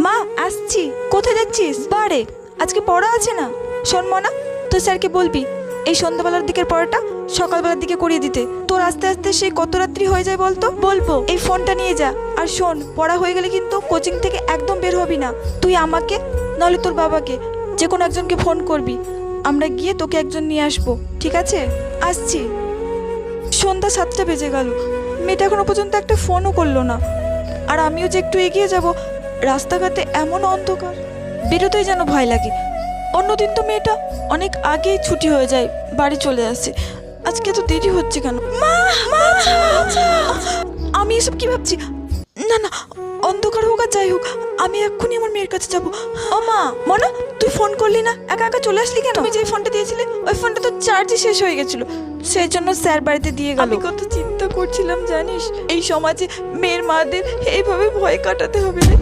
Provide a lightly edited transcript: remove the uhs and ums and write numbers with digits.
মা আসছি। কোথায় যাচ্ছিস? বারে আজকে পড়া আছে না। শোন মনা, তোর স্যারকে বলবি এই সন্ধ্যাবেলার দিকের পড়াটা সকালবেলার দিকে করিয়ে দিতে। তোর আস্তে আস্তে সেই কত রাত্রি হয়ে যায় বলতো। বলবো এই ফোনটা নিয়ে যা। আর শোন, পড়া হয়ে গেলে কিন্তু কোচিং থেকে একদম বের হবি না। তুই আমাকে নাহলে তোর বাবাকে যে কোনো একজনকে ফোন করবি, আমরা গিয়ে তোকে একজন নিয়ে আসবো, ঠিক আছে? আসছি। সন্ধ্যা 7টা বেজে গেল, মেয়েটা এখনো পর্যন্ত একটা ফোনও করলো না। আর আমিও যে একটু এগিয়ে যাব, রাস্তাঘাটে এমন অন্ধকার, বেরোতেই যেন ভয় লাগে। অন্যদিন তো মেয়েটা অনেক আগেই ছুটি হয়ে যায়, বাড়ি চলে আসে। আজকে এত দেরি হচ্ছে কেন? মা মা, আমি এসব কি ভাবছি? না না, অন্ধকার হোক আর যাই হোক, আমি এক্ষুনি আমার মেয়ের কাছে যাব। ও মা, মনা তুই ফোন করলি না, একা একা চলে আসলি কেন? তুমি যে ফোনটা দিয়েছিলে ওই ফোনটা তো চার্জই শেষ হয়ে গেছিল, সেই জন্য স্যার বাড়িতে দিয়ে গেল। আমি কত চিন্তা করছিলাম জানিস, এই সমাজে মেয়ের মাদের এইভাবে ভয় কাটাতে হবে রে।